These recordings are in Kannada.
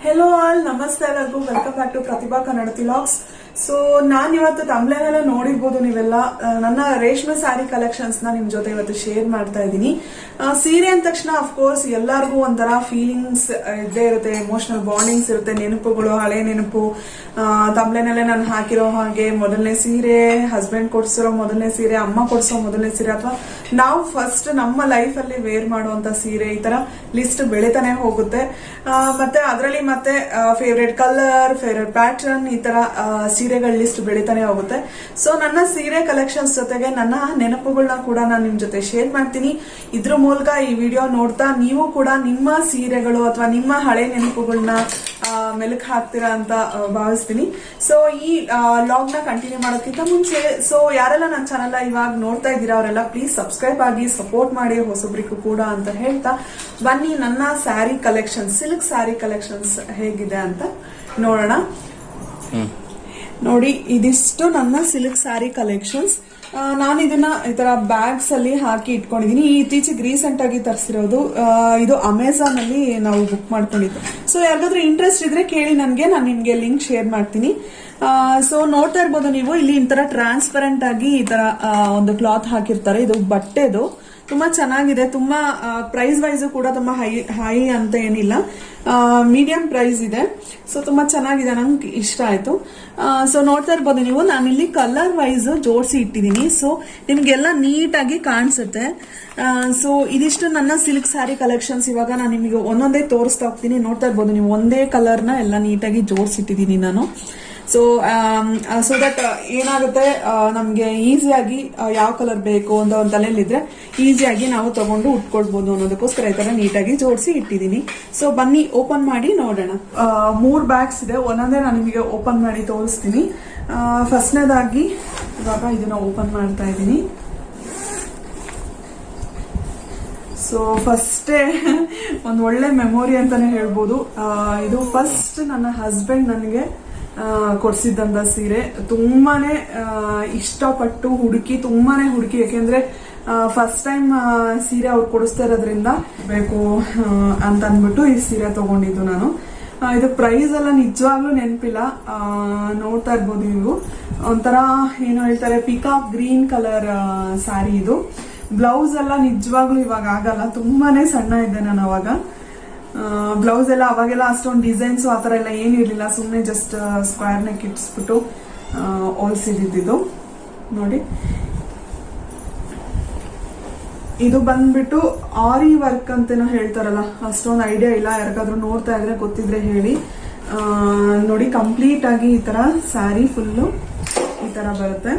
ಹೆಲೋ ಆಲ್, ನಮಸ್ತೆ ಎಲ್ಲರಿಗೂ. Welcome back to Pratibha Kannada vlogs. So ನಾನು ಇವತ್ತು ತಮ್ಲೇನೆಲ್ಲ ನೋಡಿರ್ಬೋದು ನೀವೆಲ್ಲ, ನನ್ನ ರೇಷ್ಮೆ ಸ್ಯಾರಿ ಕಲೆಕ್ಷನ್ಸ್ ನ ನಿಮ್ ಜೊತೆ ಇವತ್ತು ಶೇರ್ ಮಾಡ್ತಾ ಇದ್ದೀನಿ. ಸೀರೆ ಅಂದ ತಕ್ಷಣ ಅಫ್ಕೋರ್ಸ್ ಎಲ್ಲರಿಗೂ ಒಂಥರ ಫೀಲಿಂಗ್ಸ್ ಇದ್ದೇ ಇರುತ್ತೆ, ಎಮೋಷನಲ್ ಬಾಂಡಿಂಗ್ಸ್ ಇರುತ್ತೆ, ನೆನಪುಗಳು, ಹಳೆ ನೆನಪು. ತಮ್ಲೇನಲ್ಲೇ ನಾನು ಹಾಕಿರೋ ಹಾಗೆ ಮೊದಲನೇ ಸೀರೆ, ಹಸ್ಬೆಂಡ್ ಕೊಡ್ಸಿರೋ ಮೊದಲನೇ ಸೀರೆ, ಅಮ್ಮ ಕೊಡ್ಸೋ ಮೊದಲನೇ ಸೀರೆ, ಅಥವಾ ನಾವು ಫಸ್ಟ್ ನಮ್ಮ ಲೈಫ್ ಅಲ್ಲಿ ವೇರ್ ಮಾಡುವಂತ ಸೀರೆ, ಈ ತರ ಲಿಸ್ಟ್ ಬೆಳಿತಾನೆ ಹೋಗುತ್ತೆ. ಮತ್ತೆ ಅದರಲ್ಲಿ ಮತ್ತೆ ಫೇವ್ರೇಟ್ ಕಲರ್, ಫೇವ್ರೇಟ್ ಪ್ಯಾಟರ್ನ್, ಈ ತರ ಸೀರೆಗಳ ಲಿಸ್ಟ್ ಬೆಳಿತಾನೆ ಹೋಗುತ್ತೆ. ಸೊ ನನ್ನ ಸೀರೆ ಕಲೆಕ್ಷನ್ಸ್ ಜೊತೆಗೆ ನನ್ನ ನೆನಪುಗಳನ್ನ ಕೂಡ ನಾನು ನಿಮ್ ಜೊತೆ ಶೇರ್ ಮಾಡ್ತೀನಿ. ಇದ್ರ ಮೂಲಕ ಈ ವಿಡಿಯೋ ನೋಡ್ತಾ ನೀವು ಕೂಡ ನಿಮ್ಮ ಸೀರೆಗಳು ಅಥವಾ ನಿಮ್ಮ ಹಳೆ ನೆನಪುಗಳನ್ನ ಮೆಲುಕು ಹಾಕ್ತೀರಾ ಅಂತ ಭಾವಿಸ್ತೀನಿ. ಸೊ ಈ ಲಾಗ್ ನ ಕಂಟಿನ್ಯೂ ಮಾಡೋಕ್ಕಿಂತ ಮುಂಚೆ, ಸೊ ಯಾರೆಲ್ಲ ನನ್ನ ಚಾನಲ್ ಇವಾಗ ನೋಡ್ತಾ ಇದ್ದೀರಾ ಅವರೆಲ್ಲ ಪ್ಲೀಸ್ ಸಬ್ಸ್ಕ್ರೈಬ್ ಆಗಿ ಸಪೋರ್ಟ್ ಮಾಡಿ ಹೊಸೊಬ್ರಿಗೂ ಕೂಡ ಅಂತ ಹೇಳ್ತಾ ಬನ್ನಿ ನನ್ನ sari collections, silk sari collections ಹೇಗಿದೆ ಅಂತ ನೋಡೋಣ. ನೋಡಿ, ಇದಿಷ್ಟು ನನ್ನ ಸಿಲ್ಕ್ ಸ್ಯಾರಿ ಕಲೆಕ್ಷನ್ಸ್. ನಾನು ಇದನ್ನ ಈ ತರ ಬ್ಯಾಗ್ಸ್ ಅಲ್ಲಿ ಹಾಕಿ ಇಟ್ಕೊಂಡಿದೀನಿ. ಇತ್ತೀಚೆಗೆ ರೀಸೆಂಟ್ ಆಗಿ ತರಿಸಿರೋದು. ಇದು ಅಮೆಝಾನ್ ಅಲ್ಲಿ ನಾವು ಬುಕ್ ಮಾಡ್ಕೊಂಡಿದ್ದು. ಸೊ ಯಾರಿಗಾದ್ರೂ ಇಂಟ್ರೆಸ್ಟ್ ಇದ್ರೆ ಕೇಳಿ ನನಗೆ, ನಾನು ನಿಮ್ಗೆ ಲಿಂಕ್ ಶೇರ್ ಮಾಡ್ತೀನಿ. ಸೊ ನೋಡ್ತಾ ಇರ್ಬೋದು ನೀವು, ಇಲ್ಲಿ ಈ ತರ ಟ್ರಾನ್ಸ್ಪರೆಂಟ್ ಆಗಿ ಈ ತರ ಒಂದು ಕ್ಲಾತ್ ಹಾಕಿರ್ತಾರೆ. ಇದು ಬಟ್ಟೆದು ತುಂಬಾ ಚೆನ್ನಾಗಿದೆ. ತುಂಬಾ ಪ್ರೈಸ್ ವೈಸ್ ಕೂಡ ತುಂಬಾ ಹೈ ಅಂತ ಏನಿಲ್ಲ, ಮೀಡಿಯಂ ಪ್ರೈಸ್ ಇದೆ. ಸೊ ತುಂಬಾ ಚೆನ್ನಾಗಿದೆ, ನಂಗೆ ಇಷ್ಟ ಆಯ್ತು. ಸೊ ನೋಡ್ತಾ ಇರ್ಬೋದು ನೀವು, ನಾನಿಲ್ಲಿ ಕಲರ್ ವೈಸ್ ಜೋಡಿಸಿ ಇಟ್ಟಿದ್ದೀನಿ. ಸೊ ನಿಮ್ಗೆಲ್ಲ ನೀಟಾಗಿ ಕಾಣಿಸುತ್ತೆ. ಸೊ ಇದಿಷ್ಟು ನನ್ನ ಸಿಲ್ಕ್ ಸ್ಯಾರಿ ಕಲೆಕ್ಷನ್ಸ್. ಇವಾಗ ನಾನು ನಿಮಗೆ ಒಂದೊಂದೇ ತೋರಿಸ್ತಾ ಹೋಗ್ತೀನಿ. ನೋಡ್ತಾ ಇರ್ಬೋದು ನೀವು, ಒಂದೇ ಕಲರ್ನ ಎಲ್ಲ ನೀಟಾಗಿ ಜೋಡಿಸಿಟ್ಟಿದ್ದೀನಿ ನಾನು. ಸೊ ದಟ್ ಏನಾಗುತ್ತೆ, ನಮ್ಗೆ ಈಸಿಯಾಗಿ ಯಾವ ಕಲರ್ ಬೇಕು ಅಂತ ಒಂದು ತಲೆಯಲ್ಲಿದ್ರೆ ಈಸಿಯಾಗಿ ನಾವು ತಗೊಂಡು ಉಟ್ಕೊಳ್ಬಹುದು ಅನ್ನೋದಕ್ಕೋಸ್ಕರ ಈ ತರ ನೀಟಾಗಿ ಜೋಡಿಸಿ ಇಟ್ಟಿದ್ದೀನಿ. ಸೊ ಬನ್ನಿ ಓಪನ್ ಮಾಡಿ ನೋಡೋಣ. 3 ಬ್ಯಾಗ್ಸ್ ಇದೆ, ಒಂದೊಂದೇ ನಾನು ನಿಮಗೆ ಓಪನ್ ಮಾಡಿ ತೋರಿಸ್ತೀನಿ. ಫಸ್ಟ್ನೇದಾಗಿ ಇವಾಗ ಇದನ್ನ ಓಪನ್ ಮಾಡ್ತಾ ಇದ್ದೀನಿ. ಸೊ ಫಸ್ಟೇ ಒಂದು ಒಳ್ಳೆ ಮೆಮೊರಿ ಅಂತಾನೆ ಹೇಳ್ಬೋದು. ಇದು ಫಸ್ಟ್ ನನ್ನ ಹಸ್ಬೆಂಡ್ ನನಗೆ ಕೊಡ್ಸಿದ್ದಂತ ಸೀರೆ. ತುಂಬಾನೇ ಇಷ್ಟಪಟ್ಟು ತುಂಬಾನೇ ಹುಡುಕಿ, ಯಾಕೆಂದ್ರೆ ಫಸ್ಟ್ ಟೈಮ್ ಸೀರೆ ಅವ್ರು ಕೊಡಿಸ್ತಾ ಇರೋದ್ರಿಂದ ಬೇಕು ಅಂತ ಅಂದ್ಬಿಟ್ಟು ಈ ಸೀರೆ ತಗೊಂಡಿದ್ದು ನಾನು. ಇದು ಪ್ರೈಸ್ ಎಲ್ಲ ನಿಜವಾಗ್ಲೂ ನೆನಪಿಲ್ಲ. ನೋಡ್ತಾ ಇರ್ಬೋದು ನೀವು, ಒಂಥರ ಏನು ಹೇಳ್ತಾರೆ, ಪಿಕಾಕ್ ಗ್ರೀನ್ ಕಲರ್ ಸ್ಯಾರಿ ಇದು. ಬ್ಲೌಸ್ ಎಲ್ಲ ನಿಜವಾಗ್ಲೂ ಇವಾಗ ಆಗಲ್ಲ, ತುಂಬಾನೇ ಸಣ್ಣ ಇದ್ದೆ ನಾನು ಅವಾಗ. ಬ್ಲೌಸ್ ಎಲ್ಲ ಅವಾಗೆಲ್ಲ ಅಷ್ಟೊಂದು ಡಿಸೈನ್ಸ್ ಆತರ ಎಲ್ಲ ಏನಿರ್ಲಿಲ್ಲ, ಸುಮ್ಮನೆ ಜಸ್ಟ್ ಸ್ಕ್ವೇರ್ ನೆಕ್ ಇಟ್ಸ್ಬಿಟ್ಟು ಹೊಲ್ಸಿದ್ದು. ನೋಡಿ, ಇದು ಬಂದ್ಬಿಟ್ಟು ಆರಿ ವರ್ಕ್ ಅಂತೇನೋ ಹೇಳ್ತಾರಲ್ಲ, ಅಷ್ಟೊಂದು ಐಡಿಯಾ ಇಲ್ಲ. ಯಾರಿಗಾದ್ರೂ ನೋಡ್ತಾ ಇದ್ರೆ ಗೊತ್ತಿದ್ರೆ ಹೇಳಿ. ನೋಡಿ, ಕಂಪ್ಲೀಟ್ ಆಗಿ ಈ ತರ ಸ್ಯಾರಿ ಫುಲ್ಲು ಈ ತರ ಬರುತ್ತೆ.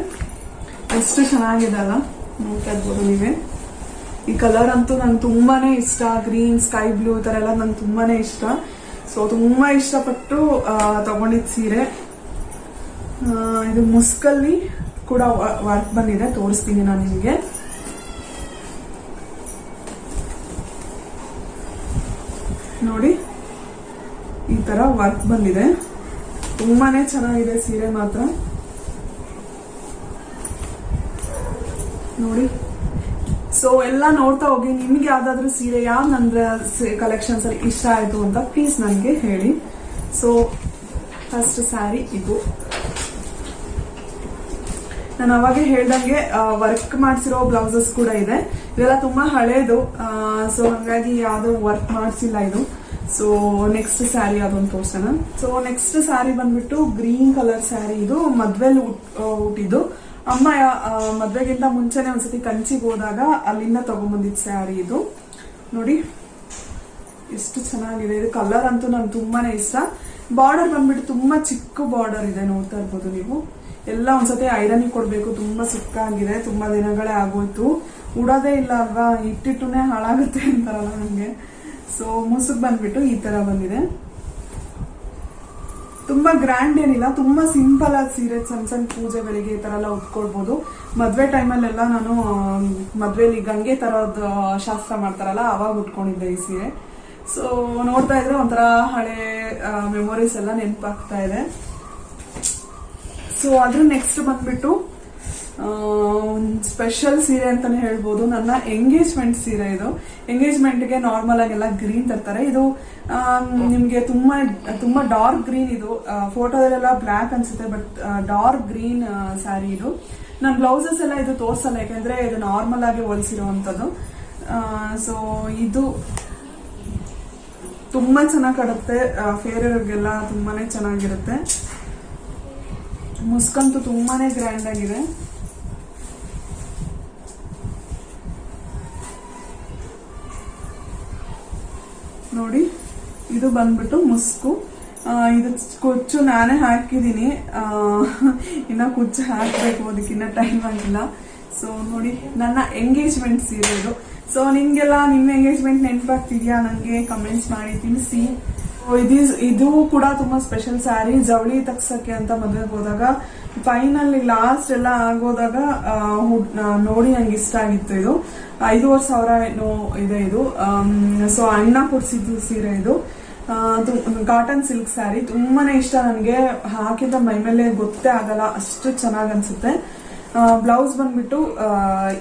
ಎಷ್ಟು ಚೆನ್ನಾಗಿದೆ ಅಲ್ಲ, ನೋಡ್ತಾ ಇರ್ಬೋದು ನೀವೇ. ಈ ಕಲರ್ ಅಂತೂ ನಂಗೆ ತುಂಬಾನೇ ಇಷ್ಟ. ಗ್ರೀನ್, ಸ್ಕೈ ಬ್ಲೂ ಈ ತರ ಎಲ್ಲ ನಂಗೆ ತುಂಬಾನೇ ಇಷ್ಟ. ಸೊ ತುಂಬಾ ಇಷ್ಟಪಟ್ಟು ತಗೊಂಡಿದ್ ಸೀರೆ. ಇದು ಮುಸ್ಕಲ್ಲಿ ಕೂಡ ವರ್ಕ್ ಬಂದಿದೆ, ತೋರಿಸ್ತೀನಿ ನಾನು ನಿಮಗೆ. ನೋಡಿ, ಈ ತರ ವರ್ಕ್ ಬಂದಿದೆ, ತುಂಬಾನೇ ಚೆನ್ನಾಗಿದೆ ಸೀರೆ ಮಾತ್ರ. ನೋಡಿ, ಸೊ ಎಲ್ಲ ನೋಡ್ತಾ ಹೋಗಿ. ನಿಮ್ಗೆ ಯಾವ್ದಾದ್ರು ಸೀರೆ ಯಾವ ನನ್ನ ಕಲೆಕ್ಷನ್ಸ್ ಅಲ್ಲಿ ಇಷ್ಟ ಆಯ್ತು ಅಂತ ಪ್ಲೀಸ್ ನನಗೆ ಹೇಳಿ. ಸೊ ಫಸ್ಟ್ ಸ್ಯಾರಿ ಇದು. ನಾನು ಅವಾಗೆ ಹೇಳ್ದಂಗೆ ವರ್ಕ್ ಮಾಡಿಸಿರೋ ಬ್ಲೌಸಸ್ ಕೂಡ ಇದೆ. ಇದೆಲ್ಲ ತುಂಬಾ ಹಳೇದು, ಸೊ ಹಾಗಾಗಿ ಯಾವ್ದು ವರ್ಕ್ ಮಾಡಿಸಿಲ್ಲ ಇದು. ಸೊ ನೆಕ್ಸ್ಟ್ ಸ್ಯಾರಿ ಅದೊಂದು ತೋರ್ಸೋಣ. ಸೊ ನೆಕ್ಸ್ಟ್ ಸ್ಯಾರಿ ಬಂದ್ಬಿಟ್ಟು ಗ್ರೀನ್ ಕಲರ್ ಸ್ಯಾರಿ. ಇದು ಮದ್ವೆಲ್ ಉಟ್ಟಿದ್ದು. ಅಮ್ಮ ಮದ್ವೆಗಿಂತ ಮುಂಚೆನೆ ಒಂದ್ಸತಿ ಕಂಚಿಗೆ ಹೋದಾಗ ಅಲ್ಲಿಂದ ತಗೊಂಡ್ಬಂದಿದ್ ಸ್ಯಾರಿ ಇದು. ನೋಡಿ ಎಷ್ಟು ಚೆನ್ನಾಗಿದೆ. ಇದು ಕಲರ್ ಅಂತೂ ನಂಗೆ ತುಂಬಾನೇ ಇಷ್ಟ. ಬಾರ್ಡರ್ ಬಂದ್ಬಿಟ್ಟು ತುಂಬಾ ಚಿಕ್ಕ ಬಾರ್ಡರ್ ಇದೆ, ನೋಡ್ತಾ ಇರ್ಬೋದು ನೀವು. ಎಲ್ಲ ಒಂದ್ಸತಿ ಐರನ್ ಕೊಡ್ಬೇಕು, ತುಂಬಾ ಸಿಕ್ಕಾಗಿದೆ. ತುಂಬಾ ದಿನಗಳೇ ಆಗೋಯ್ತು, ಉಡೋದೇ ಇಲ್ಲ ಅಲ್ವಾ, ಇಟ್ಟಿಟ್ಟುನೇ ಹಾಳಾಗುತ್ತೆ ಅಂತಾರಲ್ಲ ನಂಗೆ. ಸೊ ಮುಸುಕ್ ಬಂದ್ಬಿಟ್ಟು ಈ ತರ ಬಂದಿದೆ. ತುಂಬಾ ಗ್ರ್ಯಾಂಡ್ ಏನಿಲ್ಲ, ತುಂಬಾ ಸಿಂಪಲ್ ಆದ ಸೀರೆ. ಸಣ್ಣ ಸಣ್ಣ ಪೂಜೆಗಳಿಗೆ ಈ ತರ ಎಲ್ಲ ಉಟ್ಕೊಳ್ಬಹುದು. ಮದ್ವೆ ಟೈಮಲ್ಲೆಲ್ಲ ನಾನು ಮದ್ವೆಲಿ ಗಂಗೆ ತರೋದ್ ಶಾಸ್ತ್ರ ಮಾಡ್ತಾರಲ್ಲ, ಅವಾಗ ಉಟ್ಕೊಂಡಿದ್ದೆ ಈ ಸೀರೆ. ಸೊ ನೋಡ್ತಾ ಇದ್ರೆ ಒಂಥರ ಹಳೆ ಮೆಮೊರೀಸ್ ಎಲ್ಲ ನೆನಪಾಗ್ತಾ ಇದೆ. ಸೊ ಅದ್ರ ನೆಕ್ಸ್ಟ್ ಬಂದ್ಬಿಟ್ಟು ಒಂದು ಸ್ಪೆಷಲ್ ಸೀರೆ ಅಂತಾನೆ ಹೇಳ್ಬೋದು. ನನ್ನ ಎಂಗೇಜ್ಮೆಂಟ್ ಸೀರೆ ಇದು. ಎಂಗೇಜ್ಮೆಂಟ್ಗೆ ನಾರ್ಮಲ್ ಆಗೆಲ್ಲ ಗ್ರೀನ್ ತರ್ತಾರೆ. ಇದು ನಿಮ್ಗೆ ತುಂಬಾ ಡಾರ್ಕ್ ಗ್ರೀನ್. ಇದು ಫೋಟೋದಲ್ಲೆಲ್ಲ ಬ್ಲ್ಯಾಕ್ ಅನ್ಸುತ್ತೆ, ಬಟ್ ಡಾರ್ಕ್ ಗ್ರೀನ್ ಸ್ಯಾರಿ ಇದು. ನಾನು ಬ್ಲೌಸಸ್ ಎಲ್ಲ ಇದು ತೋರ್ಸಲ್ಲ, ಯಾಕಂದ್ರೆ ಇದು ನಾರ್ಮಲ್ ಆಗಿ ಹೊಲಿಸಿರುವಂತದ್ದು. ಸೊ ಇದು ತುಂಬಾ ಚೆನ್ನಾಗಿ ಕಾಣುತ್ತೆ, ಫೇರರ್ಗೆಲ್ಲ ತುಂಬಾನೇ ಚೆನ್ನಾಗಿರುತ್ತೆ. ಮುಸ್ಕಂತೂ ತುಂಬಾನೇ ಗ್ರ್ಯಾಂಡ್ ಆಗಿದೆ. ನೋಡಿ, ಇದು ಬಂದ್ಬಿಟ್ಟು ಮುಸ್ಕು. ಇದು ಕುಚ್ಚು ನಾನೇ ಹಾಕಿದೀನಿ, ಇನ್ನ ಕುಚ್ಚು ಹಾಕ್ಬೇಕು, ಅದಕ್ಕಿನ್ನ ಟೈಮ್ ಆಗಿಲ್ಲ. ಸೊ ನೋಡಿ, ನನ್ನ ಎಂಗೇಜ್ಮೆಂಟ್ ಸೀರೆ ಇದು. ಸೊ ನಿಮ್ಗೆಲ್ಲ ನಿಮ್ಮ ಎಂಗೇಜ್ಮೆಂಟ್ ನೆನಪಾಗ್ತಿದ್ಯಾ ನಂಗೆ ಕಮೆಂಟ್ಸ್ ಮಾಡಿ ತಿಳಿಸಿ. ಇದು ಕೂಡ ತುಂಬಾ ಸ್ಪೆಷಲ್ ಸ್ಯಾರಿ. ಜವಳಿ ತಗ್ಸಕ್ಕೆ ಅಂತ ಮದುವೆಗೆ ಹೋದಾಗ ಫೈನಲ್ ಲಾಸ್ಟ್ ಎಲ್ಲ ಆಗೋದಾಗ ನೋಡಿ ನಂಗೆ ಇಷ್ಟ ಆಗಿತ್ತು. ಇದು 5,500 ಏನೋ ಇದೆ ಇದು. ಸೊ ಅಣ್ಣ ಕೊಡ್ಸಿದ್ದು ಸೀರೆ ಇದು. ಕಾಟನ್ ಸಿಲ್ಕ್ ಸ್ಯಾರಿ ತುಂಬಾನೇ ಇಷ್ಟ ನನಗೆ. ಹಾಕಿದ ಮೈ ಮೇಲೆ ಗೊತ್ತೇ ಆಗಲ್ಲ, ಅಷ್ಟು ಚೆನ್ನಾಗ್ ಅನ್ಸುತ್ತೆ. ಬ್ಲೌಸ್ ಬಂದ್ಬಿಟ್ಟು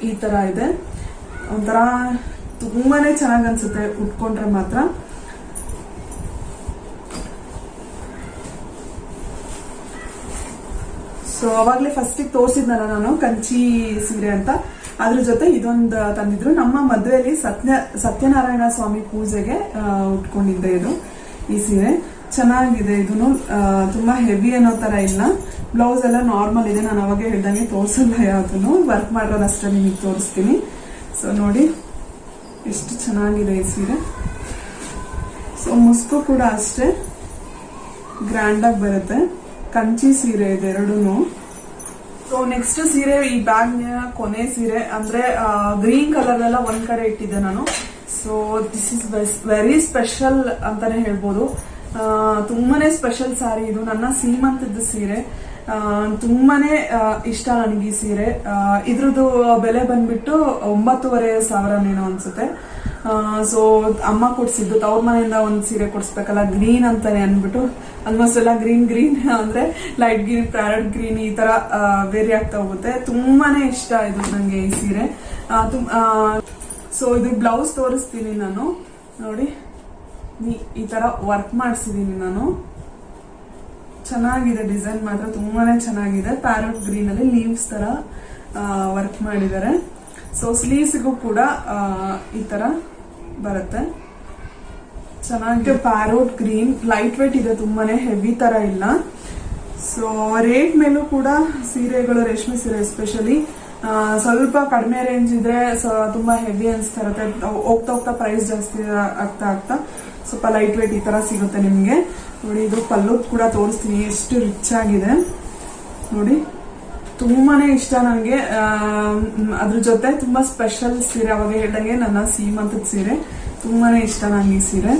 ಈ ತರ ಇದೆ. ಒಂಥರ ತುಂಬಾನೇ ಚೆನ್ನಾಗ್ ಅನ್ಸುತ್ತೆ ಉಟ್ಕೊಂಡ್ರೆ ಮಾತ್ರ. ಸೊ ಅವಾಗ್ಲೇ ಫಸ್ಟ್ ತೋರಿಸಿದ್ನಲ್ಲ ನಾನು ಕಂಚಿ ಸೀರೆ ಅಂತ, ಅದ್ರ ಜೊತೆ ಇದೊಂದು ತಂದಿದ್ರು. ನಮ್ಮ ಮದುವೆಯಲ್ಲಿ ಸತ್ಯನಾರಾಯಣ ಸ್ವಾಮಿ ಪೂಜೆಗೆ ಉಟ್ಕೊಂಡಿದ್ದೆ ಇದು. ಈ ಸೀರೆ ಚೆನ್ನಾಗಿದೆ. ಇದನ್ನು ತುಂಬಾ ಹೆವಿ ಅನ್ನೋ ತರ ಇಲ್ಲ. ಬ್ಲೌಸ್ ಎಲ್ಲ ನಾರ್ಮಲ್ ಇದೆ. ನಾನು ಅವಾಗೆ ಹೇಳ್ದಂಗೆ ತೋರ್ಸಲ್ಲ, ಯಾವ್ದನ್ನು ವರ್ಕ್ ಮಾಡೋದಷ್ಟೇ ನಿಮಗೆ ತೋರಿಸ್ತೀನಿ. ಸೊ ನೋಡಿ ಎಷ್ಟು ಚೆನ್ನಾಗಿದೆ ಈ ಸೀರೆ. ಸೊ ಮುಸ್ಕು ಕೂಡ ಅಷ್ಟೇ ಗ್ರ್ಯಾಂಡ್ ಆಗಿ ಬರುತ್ತೆ. ಕಂಚಿ ಸೀರೆ ಇದೆ ಎರಡೂನು. ಸೊ ನೆಕ್ಸ್ಟ್ ಸೀರೆ, ಈ ಬ್ಯಾಗ್ ಕೊನೆ ಸೀರೆ ಅಂದ್ರೆ ಗ್ರೀನ್ ಕಲರ್ ಎಲ್ಲ ಒಂದ್ ಕಡೆ ಇಟ್ಟಿದ್ದೆ ನಾನು. So this is very special ಅಂತಾನೆ ಹೇಳ್ಬೋದು. ತುಂಬಾನೇ ಸ್ಪೆಷಲ್ ಸ್ಯಾರಿ ಇದು. ನನ್ನ ಸೀಮಂತದ ಸೀರೆ. ತುಂಬಾನೇ ಇಷ್ಟ ನನಗೆ ಈ ಸೀರೆ. ಇದ್ರದ್ದು ಬೆಲೆ ಬಂದ್ಬಿಟ್ಟು 9,500 ಅನ್ಸುತ್ತೆ. ಸೊ ಅಮ್ಮ ಕೊಡ್ಸಿದ್ದು, ತವ್ರ ಮನೆಯಿಂದ ಒಂದ್ ಸೀರೆ ಕೊಡ್ಸ್ಬೇಕಲ್ಲ, ಗ್ರೀನ್ ಅಂತಾನೆ ಅನ್ಬಿಟ್ಟು ಆಲ್ಮೋಸ್ಟ್ ಎಲ್ಲ ಗ್ರೀನ್ ಅಂದ್ರೆ ಲೈಟ್ ಗ್ರೀನ್, ಪ್ಯಾರೆಟ್ ಗ್ರೀನ್ ಈ ತರ ವೇರಿ ಆಗ್ತಾ ಹೋಗುತ್ತೆ. ತುಂಬಾನೇ ಇಷ್ಟ ಇದು ನಂಗೆ ಈ ಸೀರೆ. ಸೊ ಇದು ಬ್ಲೌಸ್ ತೋರಿಸ್ತೀನಿ ನಾನು. ನೋಡಿ, ಈ ತರ ವರ್ಕ್ ಮಾಡಿಸಿದೀನಿ ನಾನು. ಚೆನ್ನಾಗಿದೆ, ಡಿಸೈನ್ ಮಾತ್ರ ತುಂಬಾನೇ ಚೆನ್ನಾಗಿದೆ. ಪ್ಯಾರೆಟ್ ಗ್ರೀನ್ ಅಲ್ಲಿ ಲೀವ್ಸ್ ತರ ವರ್ಕ್ ಮಾಡಿದ್ದಾರೆ. ಸೊ ಸ್ಲೀವ್ಸ್ಗೂ ಕೂಡ ಈ ತರ ಬರುತ್ತೆ. ಚೆನ್ನಾಗಿದೆ. ಪ್ಯಾರೋಟ್ ಗ್ರೀನ್, ಲೈಟ್ ವೇಟ್ ಇದೆ, ತುಂಬಾನೇ ಹೆವಿ ತರ ಇಲ್ಲ. ಸೊ ರೇಟ್ ಮೇಲೂ ಕೂಡ ಸೀರೆಗಳು, ರೇಷ್ಮೆ ಸೀರೆ ಎಸ್ಪೆಷಲಿ ಸ್ವಲ್ಪ ಕಡಿಮೆ ರೇಂಜ್ ಇದ್ರೆ ತುಂಬಾ ಹೆವಿ ಅನ್ಸ್ತಾ ಇರುತ್ತೆ. ಹೋಗ್ತಾ ಪ್ರೈಸ್ ಜಾಸ್ತಿ ಆಗ್ತಾ ಸ್ವಲ್ಪ ಲೈಟ್ ವೇಟ್ ಈ ತರ ಸಿಗುತ್ತೆ ನಿಮ್ಗೆ. ನೋಡಿ, ಇದು ಪಲ್ಲು ಕೂಡ ತೋರಿಸ್ತೀನಿ, ಎಷ್ಟು ರಿಚ್ ಆಗಿದೆ ನೋಡಿ. ತುಂಬಾನೇ ಇಷ್ಟ ನನಗೆ. ಅದ್ರ ಜೊತೆ ತುಂಬಾ ಸ್ಪೆಷಲ್ ಸೀರೆ, ಅವಾಗ ಹೇಳ್ದಂಗೆ ನನ್ನ ಸೀಮಂತದ ಸೀರೆ. ತುಂಬಾನೇ ಇಷ್ಟ ನಂಗೆ ಈ ಸೀರೆ.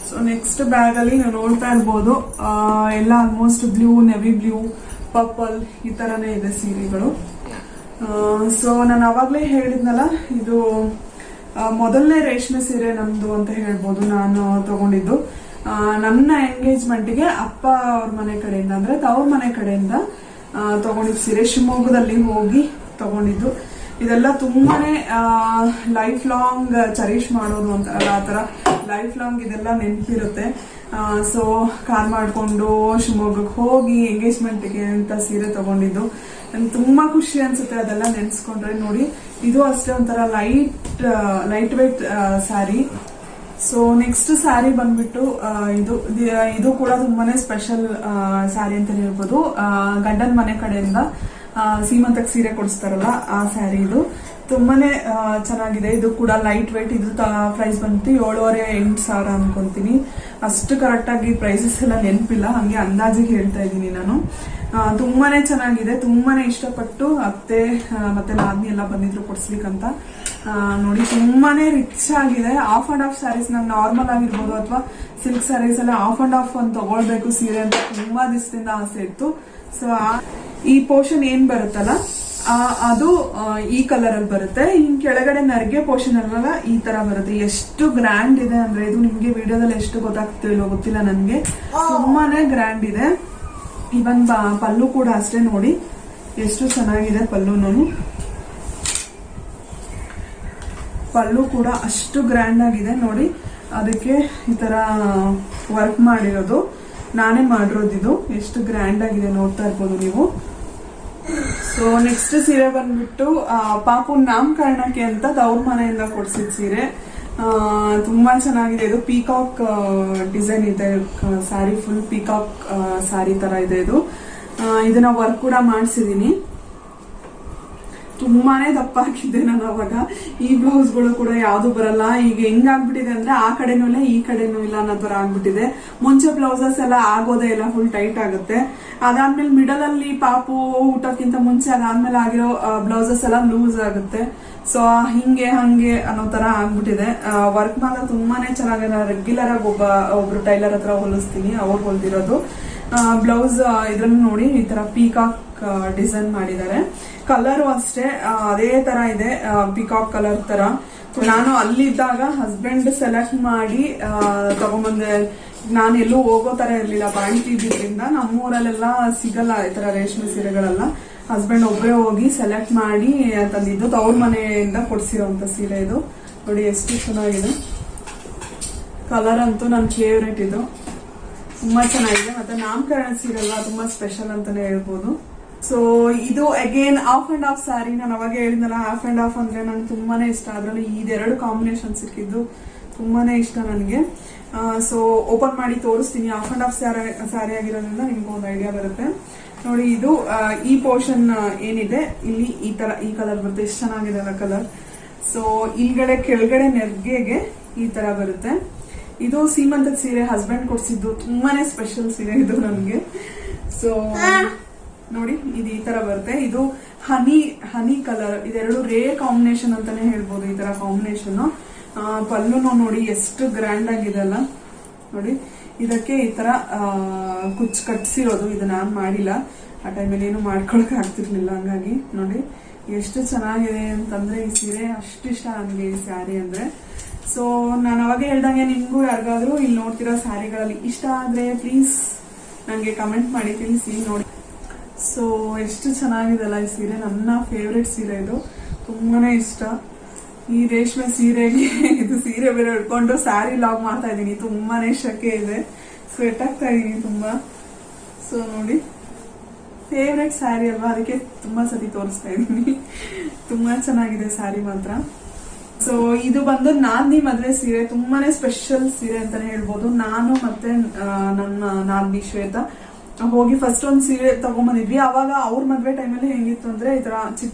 ಸೊ ನೆಕ್ಸ್ಟ್ ಬ್ಯಾಗ್ ಅಲ್ಲಿ ನೀವು ನೋಡ್ತಾ ಇರ್ಬೋದು, ಎಲ್ಲ almost blue, navy blue, purple ಈ ತರನೇ ಇದೆ ಸೀರೆಗಳು. ಸೊ ನಾನು ಅವಾಗ್ಲೇ ಹೇಳಿದ್ನಲ್ಲ, ಇದು ಮೊದಲನೇ ರೇಷ್ಮೆ ಸೀರೆ ನಮ್ದು ಅಂತ ಹೇಳ್ಬೋದು. ನಾನು ತಗೊಂಡಿದ್ದು ನನ್ನ ಎಂಗೇಜ್ಮೆಂಟ್ಗೆ ಅಪ್ಪ ಅವ್ರ ಮನೆ ಕಡೆಯಿಂದ, ಅಂದ್ರೆ ತವ್ರ ಮನೆ ಕಡೆಯಿಂದ ತಗೊಂಡಿದ್ದು ಸೀರೆ. ಶಿವಮೊಗ್ಗದಲ್ಲಿ ಹೋಗಿ ತಗೊಂಡಿದ್ದು. ಇದೆಲ್ಲ ತುಂಬಾನೇ ಲೈಫ್ ಲಾಂಗ್ ಚರೀಶ್ ಮಾಡೋದು ಅಂತ ಆ ತರ ಲೈಫ್ ಲಾಂಗ್ ಇದೆಲ್ಲ ನೆನಪಿರುತ್ತೆ. ಸೊ ಕಾರ್ ಮಾಡ್ಕೊಂಡು ಶಿವಮೊಗ್ಗಕ್ಕೆ ಹೋಗಿ ಎಂಗೇಜ್ಮೆಂಟ್ಗೆ ಅಂತ ಸೀರೆ ತಗೊಂಡಿದ್ದು. ನನ್ಗೆ ತುಂಬಾ ಖುಷಿ ಅನ್ಸುತ್ತೆ ಅದೆಲ್ಲ ನೆನ್ಸ್ಕೊಂಡ್ರೆ. ನೋಡಿ, ಇದು ಅಷ್ಟೇ ಒಂಥರ light weight sari. So next sari ಬಂದ್ಬಿಟ್ಟು ಇದು ಕೂಡ ತುಂಬಾನೇ ಸ್ಪೆಷಲ್ ಸ್ಯಾರಿ ಅಂತ ಹೇಳ್ಬೋದು. ಗಂಡನ ಮನೆ ಕಡೆಯಿಂದ ಸೀಮಂತಕ್ಕೆ ಸೀರೆ ಕೊಡಿಸ್ತಾರಲ್ಲ ಆ ಸ್ಯಾರಿ ಇದು. ತುಂಬಾನೇ ಚೆನ್ನಾಗಿದೆ. ಇದು ಕೂಡ ಲೈಟ್ ವೇಟ್. ಇದು ಪ್ರೈಸ್ ಬಂದ್ಬಿಟ್ಟು 7,500-8,000 ಅನ್ಕೊಂತೀನಿ. ಅಷ್ಟು ಕರೆಕ್ಟ್ ಆಗಿ ಪ್ರೈಸಸ್ ಎಲ್ಲ ನೆನಪಿಲ್ಲ, ಹಂಗೆ ಅಂದಾಜಿಗೆ ಹೇಳ್ತಾ ಇದ್ದೀನಿ ನಾನು. ತುಂಬಾನೇ ಚೆನ್ನಾಗಿದೆ. ತುಂಬಾನೇ ಇಷ್ಟಪಟ್ಟು ಅತ್ತೆ ಮತ್ತೆ ನಾದ್ನಿ ಎಲ್ಲ ಬಂದಿದ್ರು ಕೊಡ್ಸ್ಲಿಕ್ಕಂತ. ನೋಡಿ, ತುಂಬಾನೇ ರಿಚ್ ಆಗಿದೆ. ಆಫ್ ಅಂಡ್ ಆಫ್ ಸ್ಯಾರೀಸ್ ನಂಗೆ ನಾರ್ಮಲ್ ಆಗಿರ್ಬೋದು ಅಥವಾ ಸಿಲ್ಕ್ ಸ್ಯಾರೀಸ್ ಎಲ್ಲ ಆಫ್ ಅಂಡ್ ಆಫ್ ಒಂದು ತಗೊಳ್ಬೇಕು ಸೀರೆ ಅಂತ ತುಂಬಾ ದಿವಸದಿಂದ ಆಸೆ ಇತ್ತು. ಸೊ ಈ ಪೋರ್ಷನ್ ಏನ್ ಬರುತ್ತಲ್ಲ ಅದು ಈ ಕಲರ್ ಅಲ್ಲಿ ಬರುತ್ತೆ. ಇನ್ ಕೆಳಗಡೆ ನರ್ಗೆ ಪೋರ್ಷನ್ ಅಲ್ಲ ಈ ತರ ಬರುತ್ತೆ. ಎಷ್ಟು ಗ್ರ್ಯಾಂಡ್ ಇದೆ ಅಂದ್ರೆ ಇದು ನಿಮ್ಗೆ ವಿಡಿಯೋದಲ್ಲಿ ಎಷ್ಟು ಗೊತ್ತಾಗ್ತಿಲ್ವೋ ಗೊತ್ತಿಲ್ಲ ನನ್ಗೆ. ತುಂಬಾನೇ ಗ್ರ್ಯಾಂಡ್ ಇದೆ. ಇವನ್ ಪಲ್ಲು ಕೂಡ ಅಷ್ಟೇ ನೋಡಿ, ಎಷ್ಟು ಚೆನ್ನಾಗಿದೆ ಪಲ್ಲುನು. ಪಲ್ಲು ಕೂಡ ಅಷ್ಟು ಗ್ರ್ಯಾಂಡ್ ಆಗಿದೆ ನೋಡಿ. ಅದಕ್ಕೆ ಈ ತರ ವರ್ಕ್ ಮಾಡಿರೋದು, ನಾನೇ ಮಾಡಿರೋದು. ಇದು ಎಷ್ಟು ಗ್ರ್ಯಾಂಡ್ ಆಗಿದೆ ನೋಡ್ತಾ ಇರ್ಬೋದು ನೀವು. ಸೊ ನೆಕ್ಸ್ಟ್ ಸೀರೆ ಬಂದ್ಬಿಟ್ಟು ಪಾಪು ನಾಮಕರಣಕ್ಕೆ ಅಂತ ತವ್ರ ಮನೆಯಿಂದ ಕೊಡ್ಸಿದ ಸೀರೆ. ತುಂಬಾ ಚೆನ್ನಾಗಿದೆ. ಇದು ಪೀಕಾಕ್ ಡಿಸೈನ್ ಇದೆ ಸ್ಯಾರಿ, ಫುಲ್ ಪೀಕಾಕ್ ಸ್ಯಾರಿ ತರ ಇದೆ ಇದು. ಇದನ್ನ ವರ್ಕ್ ಕೂಡ ಮಾಡಿಸಿದೀನಿ. ತುಂಬಾನೇ ದಪ್ಪ ಹಾಕಿದ್ದೆ ನಾನು ಅವಾಗ. ಈ ಬ್ಲೌಸ್ಗಳು ಕೂಡ ಯಾವ್ದು ಬರಲ್ಲ. ಈಗ ಹೆಂಗಾಗ್ಬಿಟ್ಟಿದೆ ಅಂದ್ರೆ ಆ ಕಡೆನೂ ಇಲ್ಲ ಈ ಕಡೆನೂ ಇಲ್ಲ ಅನ್ನೋ ತರ ಆಗ್ಬಿಟ್ಟಿದೆ. ಮುಂಚೆ ಬ್ಲೌಸಸ್ ಎಲ್ಲ ಆಗೋದೇ ಇಲ್ಲ, ಫುಲ್ ಟೈಟ್ ಆಗುತ್ತೆ. ಅದಾದ್ಮೇಲೆ ಮಿಡಲ್ ಅಲ್ಲಿ ಪಾಪು ಊಟಕ್ಕಿಂತ ಮುಂಚೆ ಅದಾದ್ಮೇಲೆ ಆಗಿರೋ ಬ್ಲೌಸಸ್ ಎಲ್ಲ ಲೂಸ್ ಆಗುತ್ತೆ. ಸೊ ಹಿಂಗೆ ಹಂಗೆ ಅನ್ನೋ ತರ ಆಗ್ಬಿಟ್ಟಿದೆ. ವರ್ಕ್ ಮಾತ್ರ ತುಂಬಾನೇ ಚೆನ್ನಾಗಿದೆ. ರೆಗ್ಯುಲರ್ ಆಗಿ ಒಬ್ರು ಟೈಲರ್ ಹತ್ರ ಹೊಲಿಸ್ತೀನಿ, ಅವ್ರು ಹೊಲ್ದಿರೋದು ಬ್ಲೌಸ್. ಇದ್ರಲ್ಲಿ ನೋಡಿ ಈ ತರ ಪೀಕಾಕ್ ಡಿಸೈನ್ ಮಾಡಿದ್ದಾರೆ. ಕಲರ್ ಅಷ್ಟೇ ಅದೇ ತರ ಇದೆ, ಪಿಕಾಕ್ ಕಲರ್ ತರ. ನಾನು ಅಲ್ಲಿದ್ದಾಗ ಹಸ್ಬೆಂಡ್ ಸೆಲೆಕ್ಟ್ ಮಾಡಿ ತಗೊಂಬಂದೆ. ನಾನು ಎಲ್ಲೂ ಹೋಗೋ ತರ ಇರ್ಲಿಲ್ಲ, ಬಾಂಟಿ ಇದ್ದಿದ್ರಿಂದ. ನಮ್ಮೂರಲ್ಲೆಲ್ಲ ಸಿಗಲ್ಲ ಈ ತರ ರೇಷ್ಮೆ ಸೀರೆಗಳೆಲ್ಲ. ಹಸ್ಬೆಂಡ್ ಒಬ್ಬರೇ ಹೋಗಿ ಸೆಲೆಕ್ಟ್ ಮಾಡಿ ತಂದಿದ್ದು. ತವ್ರ ಮನೆಯಿಂದ ಕೊಡ್ಸಿರೋಂತ ಸೀರೆ ಇದು. ನೋಡಿ ಎಷ್ಟು ಚೆನ್ನಾಗಿದೆ. ಕಲರ್ ಅಂತೂ ನನ್ನ ಫೇವ್ರೇಟ್. ಇದು ತುಂಬಾ ಚೆನ್ನಾಗಿದೆ. ಮತ್ತೆ ನಾಮಕರಣ ಸೀರೆ ಅಲ್ವಾ, ತುಂಬಾ ಸ್ಪೆಷಲ್ ಅಂತಾನೆ ಹೇಳ್ಬೋದು. ಸೊ ಇದು again half and half sari. ನಾನು ಅವಾಗ ಹೇಳಿದ್ನಲ್ಲ, ಹಾಫ್ ಅಂಡ್ ಹಾಫ್ ಅಂದ್ರೆ ನಂಗೆ ತುಂಬಾನೇ ಇಷ್ಟ. ಅದ್ರಲ್ಲಿ ಇದೆರಡು ಕಾಂಬಿನೇಷನ್ ಸಿಕ್ಕಿದ್ದು ತುಂಬಾನೇ ಇಷ್ಟ ನನಗೆ. ಸೊ ಓಪನ್ ಮಾಡಿ ತೋರಿಸ್ತೀನಿ. ಹಾಫ್ ಅಂಡ್ ಹಾಫ್ ಸ್ಯಾರಿ ಆಗಿರೋದ್ರಿಂದ ನಿಮ್ಗೆ ಒಂದು ಐಡಿಯಾ ಬರುತ್ತೆ ನೋಡಿ. ಇದು ಈ ಪೋರ್ಷನ್ ಏನಿದೆ ಇಲ್ಲಿ ಈ ಕಲರ್ ಬರುತ್ತೆ. ಎಷ್ಟು ಚೆನ್ನಾಗಿದೆ ಅಲ್ಲ ಕಲರ್. ಸೊ ಇಲ್ಗಡೆ ಕೆಳಗಡೆ ನೆರ್ಗೆಗೆ ಈ ತರ ಬರುತ್ತೆ. ಇದು ಸೀಮಂತದ ಸೀರೆ, ಹಸ್ಬೆಂಡ್ ಕೊಡ್ಸಿದ್ದು. ತುಂಬಾನೇ ಸ್ಪೆಷಲ್ ಸೀರೆ ಇದು ನನ್ಗೆ. ಸೊ ನೋಡಿ ಇದು ಈ ತರ ಬರುತ್ತೆ. ಇದು ಹನಿ ಕಲರ್. ಇದೆರಡು ರೇರ್ ಕಾಂಬಿನೇಷನ್ ಅಂತಾನೆ ಹೇಳ್ಬೋದು. ಈ ತರ ಕಾಂಬಿನೇಷನ್. ಪಲ್ಲುನು ನೋಡಿ ಎಷ್ಟು ಗ್ರ್ಯಾಂಡ್ ಆಗಿದೆ ಅಲ್ಲ ನೋಡಿ. ಇದಕ್ಕೆ ಈ ತರ ಕುಚ್ ಕಟ್ಸಿರೋದು. ಇದು ನಾನ್ ಮಾಡಿಲ್ಲ, ಆ ಟೈಮಲ್ಲಿ ಏನು ಮಾಡ್ಕೊಳಕ್ ಆಗ್ತಿರ್ಲಿಲ್ಲ. ಹಂಗಾಗಿ ನೋಡಿ ಎಷ್ಟು ಚೆನ್ನಾಗಿದೆ ಅಂತಂದ್ರೆ ಈ ಸೀರೆ. ಅಷ್ಟು ಇಷ್ಟ ನನಗೆ ಈ ಸ್ಯಾರಿ ಅಂದ್ರೆ. ಸೊ ನಾನು ಅವಾಗ ಹೇಳ್ದಂಗೆ ನಿಮ್ಗೂ ಯಾರಿಗಾದ್ರೂ ಇಲ್ಲಿ ನೋಡ್ತಿರೋ ಸ್ಯಾರಿಗಳಲ್ಲಿ ಇಷ್ಟ ಆದ್ರೆ ಪ್ಲೀಸ್ ನಂಗೆ ಕಮೆಂಟ್ ಮಾಡಿ ತಿಳಿಸಿ ನೋಡಿ. ಸೊ ಎಷ್ಟು ಚೆನ್ನಾಗಿದೆಲ್ಲ ಈ ಸೀರೆ. ನನ್ನ ಫೇವ್ರೆಟ್ ಸೀರೆ ಇದು. ತುಂಬಾನೇ ಇಷ್ಟ ಈ ರೇಷ್ಮೆ ಸೀರೆಗೆ. ಇದು ಸೀರೆ ಬೇರೆ ಹಿಡ್ಕೊಂಡು ಸ್ಯಾರಿ ಲಾಗ್ ಮಾಡ್ತಾ ಇದೀನಿ. ತುಂಬಾನೇ ಶಕೆ ಇದೆ, ಸ್ವೆಟ್ ಆಗ್ತಾ ಇದೀನಿ ತುಂಬಾ. ಸೊ ನೋಡಿ ಫೇವ್ರೆಟ್ ಸ್ಯಾರಿ ಅಲ್ವಾ, ಅದಕ್ಕೆ ತುಂಬಾ ಸತಿ ತೋರಿಸ್ತಾ ಇದೀನಿ. ತುಂಬಾ ಚೆನ್ನಾಗಿದೆ ಸ್ಯಾರಿ ಮಾತ್ರ. ಸೊ ಇದು ಬಂದು ನಾದ್ನಿ ಮದ್ವೆ ಸೀರೆ. ತುಂಬಾನೇ ಸ್ಪೆಷಲ್ ಸೀರೆ ಅಂತಾನೆ ಹೇಳ್ಬೋದು. ನಾನು ಮತ್ತೆ ನನ್ನ ನಾದ್ನಿ ಶ್ವೇತಾ ಹೋಗಿ ಫಸ್ಟ್ ಒಂದ್ ಸೀರೆ ತಗೊಂಡ್ಬಂದಿದ್ವಿ. ಅವಾಗ ಅವ್ರ ಮದ್ವೆ ಟೈಮಲ್ಲಿ ಹೆಂಗಿತ್ತು ಅಂದ್ರೆ ಈ ತರ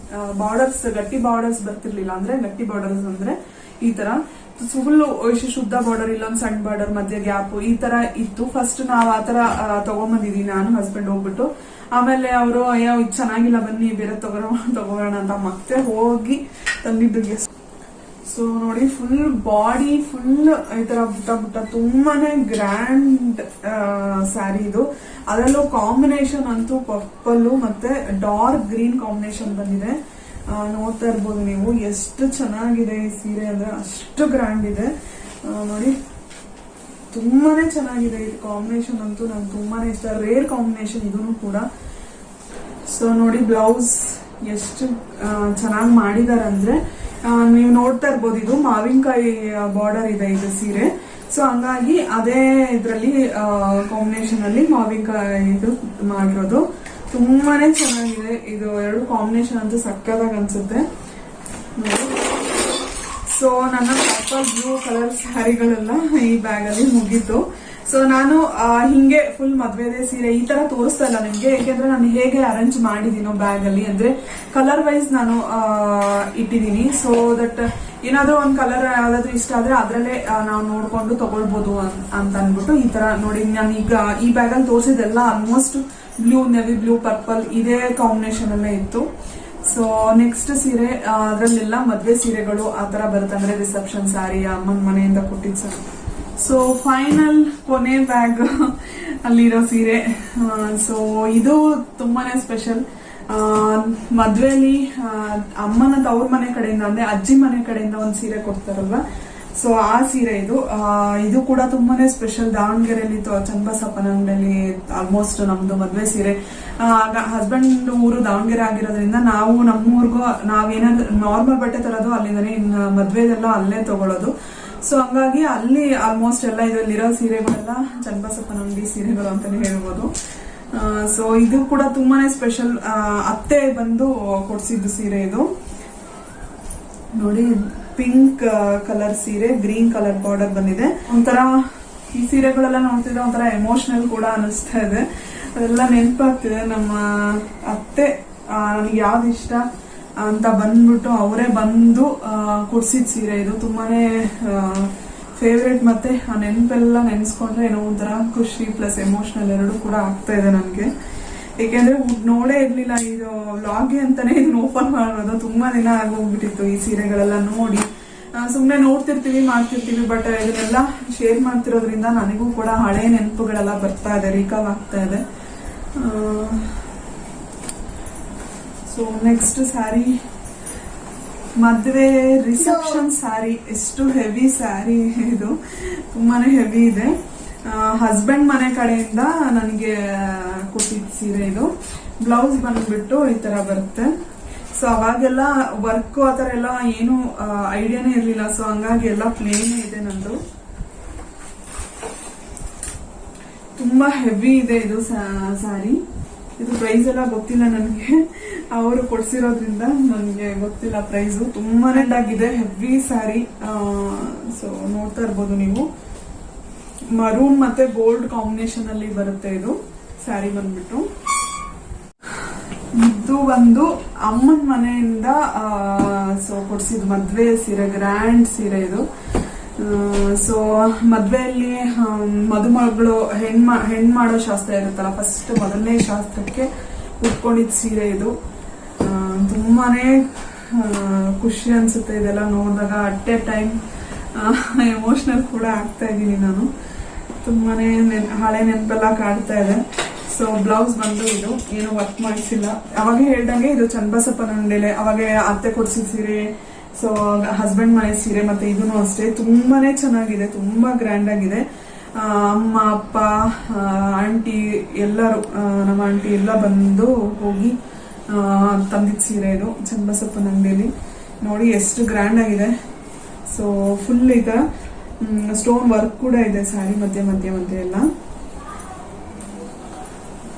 ಬಾರ್ಡರ್ಸ್, ಗಟ್ಟಿ ಬಾರ್ಡರ್ಸ್ ಬರ್ತಿರ್ಲಿಲ್ಲ. ಅಂದ್ರೆ ಗಟ್ಟಿ ಬಾರ್ಡರ್ಸ್ ಅಂದ್ರೆ ಈ ತರ ಫುಲ್ ಶುದ್ಧ ಬಾರ್ಡರ್, ಇಲ್ಲೊಂದ್ ಸಣ್ಣ ಬಾರ್ಡರ್, ಮಧ್ಯೆ ಗ್ಯಾಪ್, ಈ ತರ ಇತ್ತು. ಫಸ್ಟ್ ನಾವ್ ಆತರ ತಗೊಂಡ್ಬಂದಿದೀವಿ ನಾನು ಹಸ್ಬೆಂಡ್ ಹೋಗ್ಬಿಟ್ಟು. ಆಮೇಲೆ ಅವರು ಅಯ್ಯೋ ಇದು ಚೆನ್ನಾಗಿಲ್ಲ ಬನ್ನಿ ಬೇರೆ ತಗೋಣ ಅಂತ ಮತ್ತೆ ಹೋಗಿ ತಂದಿದ್ದು. ಸೊ ನೋಡಿ ಫುಲ್ ಬಾಡಿ ಫುಲ್ ಈ ತರ ಬುಟ್ಟ ತುಂಬಾನೇ ಗ್ರ್ಯಾಂಡ್ ಸ್ಯಾರಿ ಇದು. ಅದರಲ್ಲೂ ಕಾಂಬಿನೇಷನ್ ಅಂತೂ ಪರ್ಪಲ್ ಮತ್ತೆ ಡಾರ್ಕ್ ಗ್ರೀನ್ ಕಾಂಬಿನೇಷನ್ ಬಂದಿದೆ. ನೋಡ್ತಾ ಇರ್ಬೋದು ನೀವು ಎಷ್ಟು ಚೆನ್ನಾಗಿದೆ ಈ ಸೀರೆ ಅಂದ್ರೆ ಅಷ್ಟು ಗ್ರ್ಯಾಂಡ್ ಇದೆ ನೋಡಿ. ತುಂಬಾನೇ ಚೆನ್ನಾಗಿದೆ ಈ ಕಾಂಬಿನೇಷನ್ ಅಂತೂ ನಂಗೆ ತುಂಬಾನೇ ಇಷ್ಟ. ರೇರ್ ಕಾಂಬಿನೇಷನ್ ಇದೂ ಕೂಡ. ಸೊ ನೋಡಿ ಬ್ಲೌಸ್ ಎಷ್ಟು ಚೆನ್ನಾಗಿ ಮಾಡಿದಾರೆ ಅಂದ್ರೆ ನೀವು ನೋಡ್ತಾ ಇರ್ಬೋದು. ಇದು ಮಾವಿನಕಾಯಿ ಬಾರ್ಡರ್ ಇದೆ ಇದು ಸೀರೆ. ಸೊ ಹಂಗಾಗಿ ಅದೇ ಇದ್ರಲ್ಲಿ ಕಾಂಬಿನೇಷನ್ ಅಲ್ಲಿ ಮಾವಿನಕಾಯಿ ಇದು ಮಾಡಿರೋದು. ತುಂಬಾನೇ ಚೆನ್ನಾಗಿದೆ ಇದು. ಎರಡು ಕಾಂಬಿನೇಷನ್ ಅಂತೂ ಸಕ್ಕತ್ತಾಗಿ ಅನ್ಸುತ್ತೆ. ಸೊ ನನ್ನ ಪರ್ಪಲ್ ಬ್ಲೂ ಕಲರ್ ಸ್ಯಾರಿಗಳೆಲ್ಲ ಈ ಬ್ಯಾಗ್ ಅಲ್ಲಿ ಮುಗೀತು. ಸೊ ನಾನು ಹಿಂಗೆ ಫುಲ್ ಮದ್ವೆದೇ ಸೀರೆ ಈ ತರ ತೋರಿಸ್ತಾ ಇಲ್ಲ ನಿಮ್ಗೆ, ಯಾಕೆಂದ್ರೆ ನಾನು ಹೇಗೆ ಅರೇಂಜ್ ಮಾಡಿದೀನೋ ಬ್ಯಾಗ್ ಅಲ್ಲಿ ಅಂದ್ರೆ ಕಲರ್ ವೈಸ್ ನಾನು ಇಟ್ಟಿದೀನಿ. ಸೊ ದಟ್ ಏನಾದ್ರೂ ಒಂದ್ ಕಲರ್ ಯಾವ್ದಾದ್ರು ಇಷ್ಟ ಆದ್ರೆ ಅದ್ರಲ್ಲೇ ನಾವು ನೋಡ್ಕೊಂಡು ತಗೊಳ್ಬಹುದು ಅಂತ ಅನ್ಬಿಟ್ಟು ಈ ತರ ನೋಡಿ. ನಾನು ಈಗ ಈ ಬ್ಯಾಗ್ ಅಲ್ಲಿ ತೋರಿಸಿದೆಲ್ಲ almost blue, navy blue, purple ಇದೇ ಕಾಂಬಿನೇಷನ್ ಅಲ್ಲೇ ಇತ್ತು. ಸೊ ನೆಕ್ಸ್ಟ್ ಸೀರೆ ಅದ್ರಲ್ಲೆಲ್ಲ ಮದ್ವೆ ಸೀರೆಗಳು ಆತರ ಬರುತ್ತೆ, ಅಂದ್ರೆ ರಿಸೆಪ್ಷನ್ ಸ್ಯಾರಿ, ಅಮ್ಮನ ಮನೆಯಿಂದ ಕೊಟ್ಟಿದ್ ಸರ್. ಸೊ ಫೈನಲ್ ಕೊನೆ ಬ್ಯಾಗ್ ಅಲ್ಲಿರೋ ಸೀರೆ. ಸೊ ಇದು ತುಂಬಾನೇ ಸ್ಪೆಷಲ್. ಮದ್ವೆಲಿ ಅಮ್ಮನ ತವ್ರ ಮನೆ ಕಡೆಯಿಂದ ಅಂದ್ರೆ ಅಜ್ಜಿ ಮನೆ ಕಡೆಯಿಂದ ಒಂದ್ ಸೀರೆ ಕೊಡ್ತಾರಲ್ವಾ, ಸೊ ಆ ಸೀರೆ ಇದು ಕೂಡ ತುಂಬಾನೇ ಸ್ಪೆಷಲ್. ದಾವಣಗೆರೆಯಲ್ಲಿ ಚನ್ನಬಸಪ್ಪನ ಅಂಗಡಿಯಲ್ಲಿ ಆಲ್ಮೋಸ್ಟ್ ನಮ್ದು ಮದ್ವೆ ಸೀರೆ. ಹಸ್ಬೆಂಡ್ ಊರು ದಾವಣಗೆರೆ ಆಗಿರೋದ್ರಿಂದ ನಾವು ನಮ್ಮೂರ್ಗೂ ನಾವೇನಾದ್ರು ನಾರ್ಮಲ್ ಬಟ್ಟೆ ತರೋದು ಅಲ್ಲಿಂದಾನೆ, ಇನ್ನು ಮದ್ವೆದೆಲ್ಲ ಅಲ್ಲೇ ತಗೊಳ್ಳೋದು. ಸೊ ಹಂಗಾಗಿ ಅಲ್ಲಿ ಆಲ್ಮೋಸ್ಟ್ ಎಲ್ಲ ಇದರಲ್ಲಿರೋ ಸೀರೆಗಳೆಲ್ಲ ಚನ್ನಬಸಪ್ಪನ ಅಂಗಡಿ ಸೀರೆಗಳು ಅಂತಾನೆ ಹೇಳ್ಬೋದು. ಸೊ ಇದು ಕೂಡ ತುಂಬಾನೇ ಸ್ಪೆಷಲ್. ಅತ್ತೆ ಬಂದು ಕೊಡ್ಸಿದ್ದು ಸೀರೆ ಇದು ನೋಡಿ. ಪಿಂಕ್ ಕಲರ್ ಸೀರೆ, ಗ್ರೀನ್ ಕಲರ್ ಬಾರ್ಡರ್ ಬಂದಿದೆ. ಒಂಥರ ಈ ಸೀರೆಗಳೆಲ್ಲ ನೋಡ್ತಿದ್ರೆ ಒಂಥರ ಎಮೋಷನಲ್ ಕೂಡ ಅನಿಸ್ತಾ ಇದೆ. ಅದೆಲ್ಲ ನೆನಪಾಗ್ತಿದೆ. ನಮ್ಮ ಅತ್ತೆ ನನಗೆ ಯಾವ್ದು ಇಷ್ಟ ಅಂತ ಬಂದ್ಬಿಟ್ಟು ಅವರೇ ಬಂದು ಕೊಡ್ಸಿದ ಸೀರೆ ಇದು. ತುಂಬಾನೇ ಫೇವ್ರೇಟ್. ಮತ್ತೆ ಆ ನೆನಪೆಲ್ಲ ನೆನ್ಸ್ಕೊಂಡ್ರೆ ಏನೋ ಒಂಥರ ಖುಷಿ ಪ್ಲಸ್ ಎಮೋಷನಲ್ ಎರಡು ಕೂಡ ಆಗ್ತಾ ಇದೆ ನನಗೆ. ಏಕೆಂದ್ರೆ ನೋಡೇ ಇರ್ಲಿಲ್ಲ ಇದು ವ್ಲಾಗ್ಗೆ ಅಂತಾನೆ ಇದನ್ನ ಓಪನ್ ಮಾಡೋದು. ತುಂಬಾ ದಿನ ಆಗೋಗ್ಬಿಟ್ಟಿತ್ತು ಈ ಸೀರೆಗಳೆಲ್ಲ ನೋಡಿ. ಸುಮ್ನೆ ನೋಡ್ತಿರ್ತೀವಿ, ಮಾಡ್ತಿರ್ತೀವಿ, ಬಟ್ ಇದನ್ನೆಲ್ಲ ಶೇರ್ ಮಾಡ್ತಿರೋದ್ರಿಂದ ನನಗೂ ಕೂಡ ಹಳೆ ನೆನಪುಗಳೆಲ್ಲ ಬರ್ತಾ ಇದೆ, ರೀಕಾಲ್ ಆಗ್ತಾ ಇದೆ. ಸೊ ನೆಕ್ಸ್ಟ್ ಸ್ಯಾರಿ, ಮದ್ವೆ ರಿಸೆಪ್ಷನ್ ಸ್ಯಾರಿ. ಎಷ್ಟು ಹೆವಿ ಸ್ಯಾರಿ ಇದು, ತುಂಬಾನೇ ಹೆವಿ ಇದೆ. ಹಸ್ಬೆಂಡ್ ಮನೆ ಕಡೆಯಿಂದ ನನಗೆ ಕೊಟ್ಟಿದ್ದ ಸೀರೆ ಇದು. ಬ್ಲೌಸ್ ಬಂದ್ಬಿಟ್ಟು ಈ ತರ ಬರುತ್ತೆ. ಸೊ ಅವಾಗೆಲ್ಲ ವರ್ಕ್ ಆತರ ಎಲ್ಲ ಏನು ಐಡಿಯಾನೇ ಇರ್ಲಿಲ್ಲ. ಸೊ ಹಂಗಾಗಿ ಎಲ್ಲ ಪ್ಲೇನ್ ಇದೆ ನಂದು. ತುಂಬಾ ಹೆವಿ ಇದೆ ಇದು ಸ್ಯಾರಿ. ಇದು ಪ್ರೈಸ್ ಎಲ್ಲ ಗೊತ್ತಿಲ್ಲ ನನಗೆ, ಅವರು ಕೊಡ್ಸಿರೋದ್ರಿಂದ ನನಗೆ ಗೊತ್ತಿಲ್ಲ ಪ್ರೈಸ್. ತುಂಬಾನೇ ಆಗಿದೆ, ಹೆವಿ ಸ್ಯಾರಿ. ಸೊ ನೋಡ್ತಾ ಇರ್ಬೋದು ನೀವು, ಮರೂನ್ ಮತ್ತೆ ಗೋಲ್ಡ್ ಕಾಂಬಿನೇಷನ್ ಅಲ್ಲಿ ಬರುತ್ತೆ ಇದು ಸ್ಯಾರಿ ಬಂದ್ಬಿಟ್ಟು. ಇದು ಒಂದು ಅಮ್ಮನ ಮನೆಯಿಂದ ಸೊ ಕೊಡ್ಸಿದ್ ಮದ್ವೆ ಸೀರೆ, ಗ್ರ್ಯಾಂಡ್ ಸೀರೆ ಇದು. ಸೊ ಮದ್ವೆಯಲ್ಲಿ ಮದುಮಗಳು ಹೆಣ್ ಮಾಡೋ ಶಾಸ್ತ್ರ ಇರುತ್ತಲ್ಲ, ಫಸ್ಟ್ ಮೊದಲನೇ ಶಾಸ್ತ್ರಕ್ಕೆ ಉಟ್ಕೊಂಡಿದ್ ಸೀರೆ ಇದು. ತುಂಬಾನೇ ಖುಷಿ ಅನ್ಸುತ್ತೆ ಇದೆಲ್ಲ ನೋಡಿದಾಗ. ಅಟ್ ಎ ಟೈಮ್ ಎಮೋಷನಲ್ ಕೂಡ ಆಗ್ತಾ ಇದ್ದೀನಿ ನಾನು. ತುಂಬಾನೇ ಹಳೆ ನೆನಪೆಲ್ಲ ಕಾಡ್ತಾ ಇದೆ. ಸೊ ಬ್ಲೌಸ್ ಬಂದು ಇದು ಏನು ವರ್ಕ್ ಮಾಡಿಸಿಲ್ಲ. ಅವಾಗ ಹೇಳ್ದಂಗೆ ಇದು ಚನ್ನಬಸಪ್ಪನ ಅಂಗಡಿಲೆ ಅವಾಗ ಅತ್ತೆ ಕೊಡ್ಸಿದ ಸೀರೆ. ಸೊ ಹಸ್ಬೆಂಡ್ ಮನೆ ಸೀರೆ, ಮತ್ತೆ ಇದನ್ನು ಅಷ್ಟೇ ತುಂಬಾನೇ ಚೆನ್ನಾಗಿದೆ, ತುಂಬಾ ಗ್ರ್ಯಾಂಡ್ ಆಗಿದೆ. ಅಮ್ಮ ಅಪ್ಪ ಆಂಟಿ ಎಲ್ಲರೂ, ನಮ್ಮ ಆಂಟಿ ಎಲ್ಲ ಬಂದು ಹೋಗಿ ತಂದಿದ್ದ ಸೀರೆ ಇದು ಚನ್ನಬಸಪ್ಪನ ಅಂಗಡಿಯಲ್ಲಿ. ನೋಡಿ ಎಷ್ಟು ಗ್ರ್ಯಾಂಡ್ ಆಗಿದೆ. ಸೊ ಫುಲ್ ಈಗ ಸ್ಟೋನ್ ವರ್ಕ್ ಕೂಡ ಇದೆ ಸ್ಯಾರಿ ಮಧ್ಯೆ ಮಧ್ಯೆ ಮಧ್ಯೆ ಎಲ್ಲ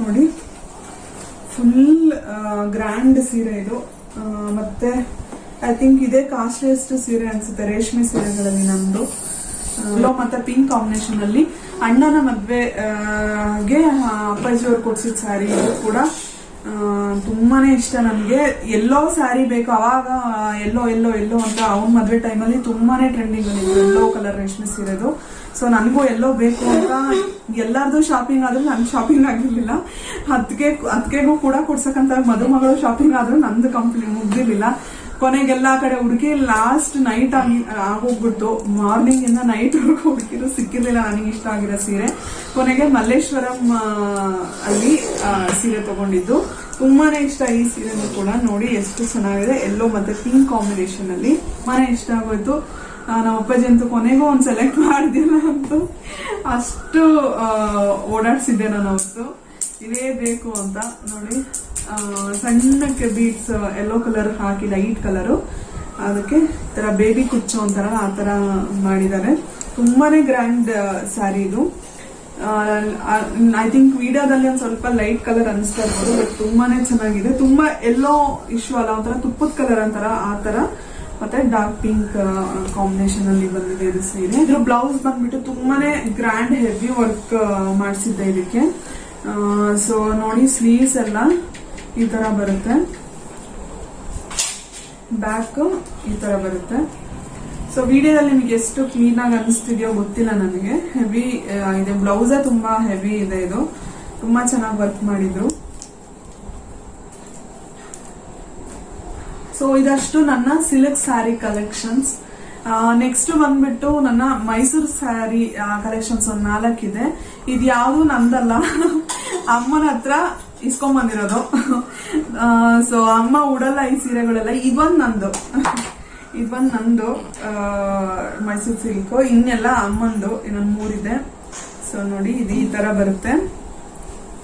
ನೋಡಿ. ಫುಲ್ ಗ್ರ್ಯಾಂಡ್ ಸೀರೆ ಇದು. ಮತ್ತೆ ಐ ಥಿಂಕ್ ಇದೇ ಕಾಸ್ಟ್ಲಿಯೆಸ್ಟ್ ಸೀರೆ ಅನ್ಸುತ್ತೆ ರೇಷ್ಮೆ ಸೀರೆಗಳಲ್ಲಿ ನಮ್ದು. ಯೆಲ್ಲೋ ಮತ್ತೆ ಪಿಂಕ್ ಕಾಂಬಿನೇಷನ್ ಅಲ್ಲಿ ಅಣ್ಣನ ಮದ್ವೆಗೆ ಅಪ್ಪಾಜಿಯವ್ರು ಕೊಡ್ಸಿದ ಸ್ಯಾರಿ ಇದು ಕೂಡ. ತುಂಬಾನೇ ಇಷ್ಟ ನನಗೆ. ಎಲ್ಲೋ ಸ್ಯಾರಿ ಬೇಕು, ಅವಾಗ ಎಲ್ಲೋ ಎಲ್ಲೋ ಎಲ್ಲೋ ಅಂತ ಅವನ ಮದ್ವೆ ಟೈಮಲ್ಲಿ ತುಂಬಾನೇ ಟ್ರೆಂಡಿಂಗ್ ಅಲ್ಲಿ ಎಲ್ಲೋ ಕಲರ್ ರೇಷ್ಮೆ ಸೀರೆದು. ಸೊ ನನಗೂ ಎಲ್ಲೋ ಬೇಕು ಅಂತ ಎಲ್ಲಾರ್ದು ಶಾಪಿಂಗ್ ಆದ್ರೂ ನನ್ ಶಾಪಿಂಗ್ ಆಗಿರ್ಲಿಲ್ಲ. ಅದಕ್ಕೆಗೂ ಕೂಡ ಕೊಡ್ಸಕ್ಕಂತ ಮದುಮಗಳು ಶಾಪಿಂಗ್ ಆದ್ರೂ ನಂದು ಕಂಪ್ಲೀಟ್ ಮುಗ್ದಿರ್ಲಿಲ್ಲ. ಕೊನೆಗೆಲ್ಲಾ ಕಡೆ ಹುಡುಕಿ ಲಾಸ್ಟ್ ನೈಟ್ ಆಗೋಗ್ಬಿಟ್ಟು, ಮಾರ್ನಿಂಗ್ ಇಂದ ನೈಟ್ ವರ್ಗು ಹುಡುಕಿದ್ರು ಸಿಕ್ಕಿರ್ಲಿಲ್ಲ ನನಗೆ ಇಷ್ಟ ಆಗಿರೋ ಸೀರೆ. ಕೊನೆಗೆ ಮಲ್ಲೇಶ್ವರಂ ಅಲ್ಲಿ ಸೀರೆ ತಗೊಂಡಿದ್ದು. ತುಂಬಾನೇ ಇಷ್ಟ ಈ ಸೀರೆನೂ ಕೂಡ. ನೋಡಿ ಎಷ್ಟು ಚೆನ್ನಾಗಿದೆ, ಎಲ್ಲೋ ಮತ್ತೆ ಪಿಂಕ್ ಕಾಂಬಿನೇಷನ್ ಅಲ್ಲಿ. ತುಂಬಾನೇ ಇಷ್ಟ ಆಗೋಯ್ತು. ನಮ್ಮ ಅಪ್ಪಾಜಿ ಅಂತೂ ಕೊನೆಗೂ ಒಂದ್ ಸೆಲೆಕ್ಟ್ ಮಾಡಿದಿಲ್ಲ ಅಂತೂ ಅಷ್ಟು ಓಡಾಡ್ಸಿದ್ದೆ ನಾನು ಅವತ್ತು, ಇದೇ ಬೇಕು ಅಂತ. ನೋಡಿ ಸಣ್ಣಕ್ಕೆ ಬೀಟ್ಸ್ ಯೆಲ್ಲೋ ಕಲರ್ ಹಾಕಿ, ಲೈಟ್ ಕಲರು, ಅದಕ್ಕೆ ತರ ಬೇಬಿ ಕುಚ್ಚು ಅಂತಾರ ಆ ತರ ಮಾಡಿದ್ದಾರೆ. ತುಂಬಾನೇ ಗ್ರ್ಯಾಂಡ್ ಸ್ಯಾರಿ ಇದು. ಐ ಥಿಂಕ್ ವಿಡಿಯೋದಲ್ಲಿ ಒಂದ್ ಸ್ವಲ್ಪ ಲೈಟ್ ಕಲರ್ ಅನಿಸ್ತಾ ಇರ್ಬೋದು, ಬಟ್ ತುಂಬಾನೇ ಚೆನ್ನಾಗಿದೆ. ತುಂಬಾ ಎಲ್ಲೋ ಇಶ್ಯೂ ಅಲ್ಲ, ಒಂಥರ ತುಪ್ಪದ ಕಲರ್ ಅಂತಾರ ಆ ತರ. ಮತ್ತೆ ಡಾರ್ಕ್ ಪಿಂಕ್ ಕಾಂಬಿನೇಷನ್ ಅಲ್ಲಿ ಬಂದಿದೆ ಇದು ಸೀರೆ. ಇದ್ರ ಬ್ಲೌಸ್ ಬಂದ್ಬಿಟ್ಟು ತುಂಬಾನೇ ಗ್ರ್ಯಾಂಡ್ ಹೆವಿ ವರ್ಕ್ ಮಾಡಿಸಿದ್ದೆ ಇದಕ್ಕೆ. ಸೊ ನೋಡಿ ಸ್ಲೀವ್ಸ್ ಎಲ್ಲ ಈ ತರ ಬರುತ್ತೆ, ಬ್ಯಾಕ್ ಈ ತರ ಬರುತ್ತೆ. ಸೊ ವಿಡಿಯೋದಲ್ಲಿ ನಿಮಗೆ ಎಷ್ಟು ಕ್ಲೀನ್ ಆಗಿ ಅನಿಸ್ತಿದೆಯೋ ಗೊತ್ತಿಲ್ಲ ನನಗೆ. ಹೆವಿ ಇದೆ, ಬ್ಲೌಸೇ ತುಂಬಾ ಹೆವಿ ಇದೆ. ಇದು ತುಂಬಾ ಚೆನ್ನಾಗಿ ವರ್ಕ್ ಮಾಡಿದ್ರು. ಸೊ ಇದಷ್ಟು ನನ್ನ ಸಿಲ್ಕ್ ಸ್ಯಾರಿ ಕಲೆಕ್ಷನ್ಸ್. ನೆಕ್ಸ್ಟ್ ಬಂದ್ಬಿಟ್ಟು ನನ್ನ ಮೈಸೂರು ಸ್ಯಾರಿ ಕಲೆಕ್ಷನ್ಸ್ ಒಂದು 4 ಇದೆ. ಇದು ಯಾವುದು ನಂದಲ್ಲ, ಅಮ್ಮನ ಹತ್ರ ಇಸ್ಕೊಂಡ್ ಬಂದಿರೋದು. ಸೊ ಅಮ್ಮ ಉಡಲ್ಲ ಈ ಸೀರೆಗಳೆಲ್ಲ. ಇದೊಂದು ನಂದು, ಇದು ಬಂದು ನಂದು ಮೈಸೂರು ಸಿಲ್ಕ್, ಇನ್ನೆಲ್ಲ ಅಮ್ಮಂದು, ಇನ್ನೊಂದು 3 ಇದೆ. ಸೊ ನೋಡಿ ಇದು ಈ ತರ ಬರುತ್ತೆ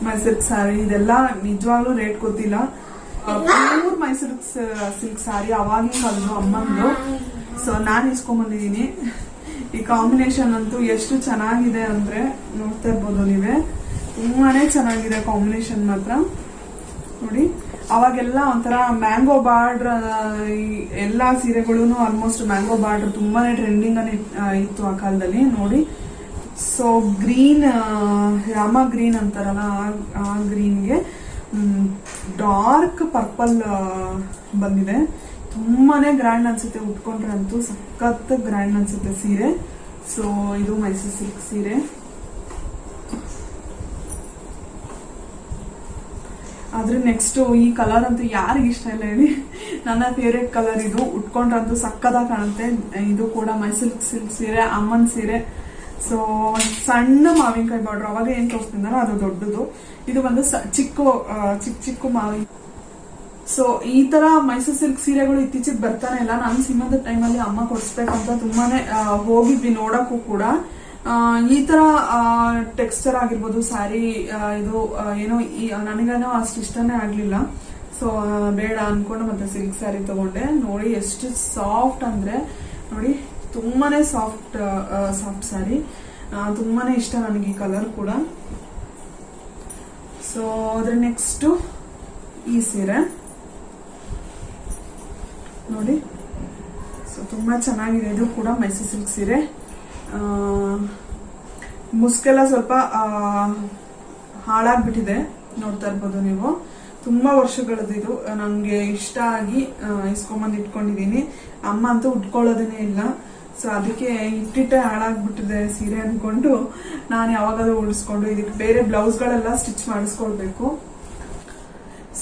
ಮೈಸೂರು ಸಾರಿ. ಇದೆಲ್ಲ ನಿಜವಾಗ್ಲೂ ರೇಟ್ ಗೊತ್ತಿಲ್ಲ. ಪ್ಯೂರ್ ಮೈಸೂರು ಸಿಲ್ಕ್ ಸಾರಿ ಅವಾಗಿನ ಕಾಲದ್ದು ಅಮ್ಮಂದು. ಸೊ ನಾನು ಇಸ್ಕೊಂಡ್ಬಂದಿದ್ದೀನಿ. ಈ ಕಾಂಬಿನೇಷನ್ ಅಂತೂ ಎಷ್ಟು ಚೆನ್ನಾಗಿದೆ ಅಂದ್ರೆ ನೋಡ್ತಾ ಇರ್ಬೋದು ನೀವೇ, ತುಂಬಾನೇ ಚೆನ್ನಾಗಿದೆ ಕಾಂಬಿನೇಷನ್ ಮಾತ್ರ. ನೋಡಿ ಅವಾಗೆಲ್ಲ ಒಂಥರ ಮ್ಯಾಂಗೋ ಬಾರ್ಡ್ರ್, ಎಲ್ಲಾ ಸೀರೆಗಳು ಆಲ್ಮೋಸ್ಟ್ ಮ್ಯಾಂಗೋ ಬಾರ್ಡ್ರ್ ತುಂಬಾನೇ ಟ್ರೆಂಡಿಂಗ್ ಅಲ್ಲಿ ಇತ್ತು ಆ ಕಾಲದಲ್ಲಿ. ನೋಡಿ ಸೊ ಗ್ರೀನ್, ರಾಮ ಗ್ರೀನ್ ಅಂತಾರಲ್ಲ ಆ ಗ್ರೀನ್ಗೆ ಡಾರ್ಕ್ ಪರ್ಪಲ್ ಬಂದಿದೆ. ತುಂಬಾನೇ ಗ್ರ್ಯಾಂಡ್ ಅನ್ಸುತ್ತೆ, ಉಟ್ಕೊಂಡ್ರೆ ಅಂತೂ ಸಖತ್ ಗ್ರ್ಯಾಂಡ್ ಅನ್ಸುತ್ತೆ ಸೀರೆ. ಸೊ ಇದು ಮೈಸೂರು ಸಿಲ್ಕ್ ಸೀರೆ. ಆದ್ರೆ ನೆಕ್ಸ್ಟ್ ಈ ಕಲರ್ ಅಂತೂ ಯಾರಿಗ ಇಷ್ಟ ಇಲ್ಲ ಹೇಳಿ, ನನ್ನ ಫೇವ್ರೇಟ್ ಕಲರ್ ಇದು. ಉಟ್ಕೊಂಡ್ರಂತೂ ಸಕ್ಕದಾಗಿ ಕಾಣುತ್ತೆ. ಇದು ಕೂಡ ಮೈಸೂರು ಸಿಲ್ಕ್ ಸೀರೆ, ಅಮ್ಮನ್ ಸೀರೆ. ಸೊ ಸಣ್ಣ ಮಾವಿನಕಾಯಿ ಬಾರ್ಡರ್, ಅವಾಗ ಏನ್ ತೋರಿಸ್ತಿದ್ದಾರೋ ಅದು ದೊಡ್ಡದು. ಇದು ಬಂದು ಚಿಕ್ಕ ಮಾವಿನ. ಸೊ ಈ ತರ ಮೈಸೂರು ಸಿಲ್ಕ್ ಸೀರೆಗಳು ಇತ್ತೀಚೆಗೆ ಬರ್ತಾನೆ ಇಲ್ಲ. ನಾನು ಸಿನಿಮಾದ ಟೈಮಲ್ಲಿ ಅಮ್ಮ ಕೊಡಿಸ್ಬೇಕಂತ ತುಂಬಾನೇ ಹೋಗಿದ್ವಿ ನೋಡಕ್ಕೂ ಕೂಡ. ಈ ತರ ಟೆಕ್ಸ್ಚರ್ ಆಗಿರ್ಬೋದು ಸ್ಯಾರಿ, ಇದು ಏನೋ ನನಗೇನೋ ಅಷ್ಟು ಇಷ್ಟನೇ ಆಗ್ಲಿಲ್ಲ. ಸೊ ಬೇಡ ಅನ್ಕೊಂಡು ಮತ್ತೆ ಸಿಲ್ಕ್ ಸ್ಯಾರಿ ತಗೊಂಡೆ. ನೋಡಿ ಎಷ್ಟು ಸಾಫ್ಟ್ ಅಂದ್ರೆ, ನೋಡಿ ತುಂಬಾನೇ ಸಾಫ್ಟ್ ಸ್ಯಾರಿ. ತುಂಬಾನೇ ಇಷ್ಟ ನನಗೆ ಈ ಕಲರ್ ಕೂಡ. ಸೊ ಅದ್ರ ನೆಕ್ಸ್ಟ್ ಈ ಸೀರೆ ನೋಡಿ. ಸೊ ತುಂಬಾ ಚೆನ್ನಾಗಿದೆ. ಇದು ಕೂಡ ಮೈಸೂರು ಸಿಲ್ಕ್ ಸೀರೆ. ಮುಸ್ಕೆಲ್ಲ ಸ್ವಲ್ಪ ಹಾಳಾಗ್ಬಿಟ್ಟಿದೆ, ನೋಡ್ತಾ ಇರ್ಬೋದು ನೀವು. ತುಂಬಾ ವರ್ಷಗಳದ್ದು ಇದು. ನಂಗೆ ಇಷ್ಟ ಆಗಿ ಇಸ್ಕೊಂಬಂದು ಇಟ್ಕೊಂಡಿದೀನಿ. ಅಮ್ಮ ಅಂತೂ ಉಟ್ಕೊಳ್ಳೋದೇನೆ ಇಲ್ಲ. ಸೊ ಅದಕ್ಕೆ ಇಟ್ಟಿಟ್ಟೆ ಹಾಳಾಗ್ಬಿಟ್ಟಿದೆ ಸೀರೆ ಅನ್ಕೊಂಡು ನಾನು ಯಾವಾಗಾದ್ರೂ ಉಳಿಸ್ಕೊಂಡು ಇದಕ್ಕೆ ಬೇರೆ ಬ್ಲೌಸ್ಗಳೆಲ್ಲ ಸ್ಟಿಚ್ ಮಾಡಿಸ್ಕೊಳ್ಬೇಕು.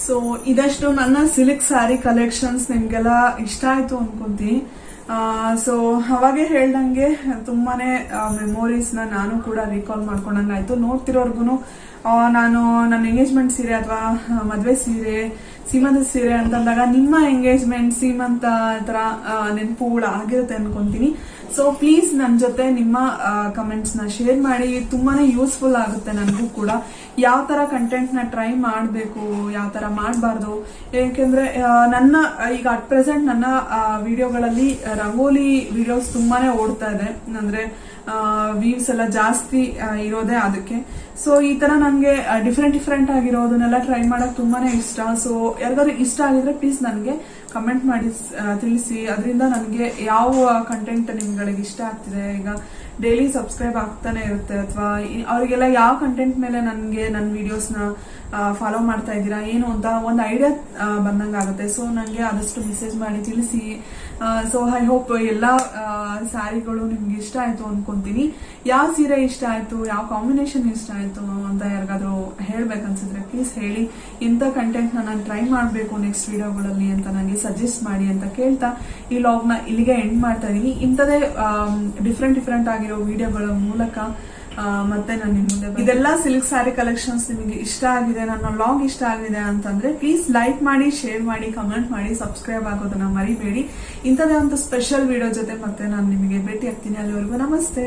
ಸೊ ಇದಷ್ಟು ನನ್ನ ಸಿಲ್ಕ್ ಸ್ಯಾರಿ ಕಲೆಕ್ಷನ್ಸ್ ನಿಮ್ಗೆಲ್ಲ ಇಷ್ಟ ಆಯ್ತು ಅನ್ಕೊಂತೀನಿ. ಸೊ ಅವಾಗೆ ಹೇಳ್ದಂಗೆ ತುಂಬಾನೇ ಮೆಮೊರೀಸ್ ನಾನು ಕೂಡ ರೀಕಾಲ್ ಮಾಡ್ಕೊಂಡಂಗಾಯ್ತು. ನೋಡ್ತಿರೋರ್ಗು ನಾನು ನನ್ನ ಎಂಗೇಜ್ಮೆಂಟ್ ಸೀರೆ ಅಥವಾ ಮದ್ವೆ ಸೀರೆ, ಸೀಮಂತ ಸೀರೆ ಅಂತಂದಾಗ ನಿಮ್ಮ ಎಂಗೇಜ್ಮೆಂಟ್, ಸೀಮಂತ ತರ ನೆನಪುಗಳು ಆಗಿರುತ್ತೆ ಅನ್ಕೊಂತೀನಿ. ಸೊ ಪ್ಲೀಸ್ ನನ್ನ ಜೊತೆ ನಿಮ್ಮ ಕಮೆಂಟ್ಸ್ ನ ಶೇರ್ ಮಾಡಿ. ತುಂಬಾನೇ ಯೂಸ್ಫುಲ್ ಆಗುತ್ತೆ ನನಗೂ ಕೂಡ. ಯಾವ ತರ ಕಂಟೆಂಟ್ ನ ಟ್ರೈ ಮಾಡಬೇಕು, ಯಾವ ತರ ಮಾಡಬಾರ್ದು. ಏಕೆಂದ್ರೆ ನನ್ನ ಈಗ ಅಟ್ ಪ್ರೆಸೆಂಟ್ ನನ್ನ ವಿಡಿಯೋಗಳಲ್ಲಿ ರಂಗೋಲಿ ವಿಡಿಯೋಸ್ ತುಂಬಾನೇ ಓಡ್ತಾ ಇದೆ. ಅಂದ್ರೆ ವ್ಯೂಸ್ ಎಲ್ಲ ಜಾಸ್ತಿ ಇರೋದೇ ಅದಕ್ಕೆ. ಸೊ ಈ ತರ ನನ್ಗೆ ಡಿಫ್ರೆಂಟ್ ಆಗಿರೋದನ್ನೆಲ್ಲ ಟ್ರೈ ಮಾಡಕ್ ತುಂಬಾನೇ ಇಷ್ಟ. ಸೊ ಯಾರಿಗಾದ್ರು ಇಷ್ಟ ಆಗಿದ್ರೆ ಪ್ಲೀಸ್ ನನಗೆ ಕಮೆಂಟ್ ಮಾಡಿ ತಿಳಿಸಿ. ಅದರಿಂದ ನನಗೆ ಯಾವ ಕಂಟೆಂಟ್ ನಿಮ್ಗಳಿಗೆ ಇಷ್ಟ ಆಗ್ತಿದೆ. ಈಗ ಡೈಲಿ ಸಬ್ಸ್ಕ್ರೈಬ್ ಆಗ್ತಾನೆ ಇರುತ್ತೆ, ಅಥವಾ ಅವರಿಗೆಲ್ಲ ಯಾವ ಕಂಟೆಂಟ್ ಮೇಲೆ ನನಗೆ ನನ್ನ ವಿಡಿಯೋಸ್ನ ಫಾಲೋ ಮಾಡ್ತಾ ಇದ್ದೀರಾ ಏನು ಅಂತ ಒಂದು ಐಡಿಯಾ ಬಂದಂಗಾಗುತ್ತೆ. ಸೊ ನನಗೆ ಆದಷ್ಟು ಮೆಸೇಜ್ ಮಾಡಿ ತಿಳಿಸಿ. ಸೊ ಐ ಹೋಪ್ ಎಲ್ಲ ಸ್ಯಾರಿಗಳು ನಿಮ್ಗೆ ಇಷ್ಟ ಆಯ್ತು ಅನ್ಕೊಂತೀನಿ. ಯಾವ ಸೀರೆ ಇಷ್ಟ ಆಯ್ತು, ಯಾವ ಕಾಂಬಿನೇಷನ್ ಇಷ್ಟ ಆಯ್ತು ಅಂತ ಯಾರಿಗಾದ್ರೂ ಹೇಳ್ಬೇಕನ್ಸಿದ್ರೆ ಪ್ಲೀಸ್ ಹೇಳಿ. ಇಂಥ ಕಂಟೆಂಟ್ ನಾನು ಟ್ರೈ ಮಾಡಬೇಕು ನೆಕ್ಸ್ಟ್ ವಿಡಿಯೋಗಳಲ್ಲಿ ಅಂತ ನನಗೆ ಸಜೆಸ್ಟ್ ಮಾಡಿ ಅಂತ ಕೇಳ್ತಾ ಈ ಲಾಗ್ನ ಇಲ್ಲಿಗೆ ಎಂಡ್ ಮಾಡ್ತಾ ಇದೀನಿ. ಇಂಥದೇ ಡಿಫ್ರೆಂಟ್ ಆಗಿರೋ ವಿಡಿಯೋಗಳ ಮೂಲಕ ಮತ್ತೆ ನಾನು ನಿಮ್ಮ ಮುಂದೆ ಇದೆಲ್ಲ ಸಿಲ್ಕ್ ಸ್ಯಾರಿ ಕಲೆಕ್ಷನ್ಸ್ ನಿಮಗೆ ಇಷ್ಟ ಆಗಿದೆ, ನನ್ನ ವ್ಲಾಗ್ ಇಷ್ಟ ಆಗಿದೆ ಅಂತಂದ್ರೆ ಪ್ಲೀಸ್ ಲೈಕ್ ಮಾಡಿ, ಶೇರ್ ಮಾಡಿ, ಕಮೆಂಟ್ ಮಾಡಿ, ಸಬ್ಸ್ಕ್ರೈಬ್ ಆಗೋದನ್ನ ಮರಿಬೇಡಿ. ಇಂಥದೇ ಒಂದು ಸ್ಪೆಷಲ್ ವಿಡಿಯೋ ಜೊತೆ ಮತ್ತೆ ನಾನು ನಿಮಗೆ ಭೇಟಿ ಆಗ್ತೀನಿ. ಅಲ್ಲಿವರೆಗೂ ನಮಸ್ತೆ.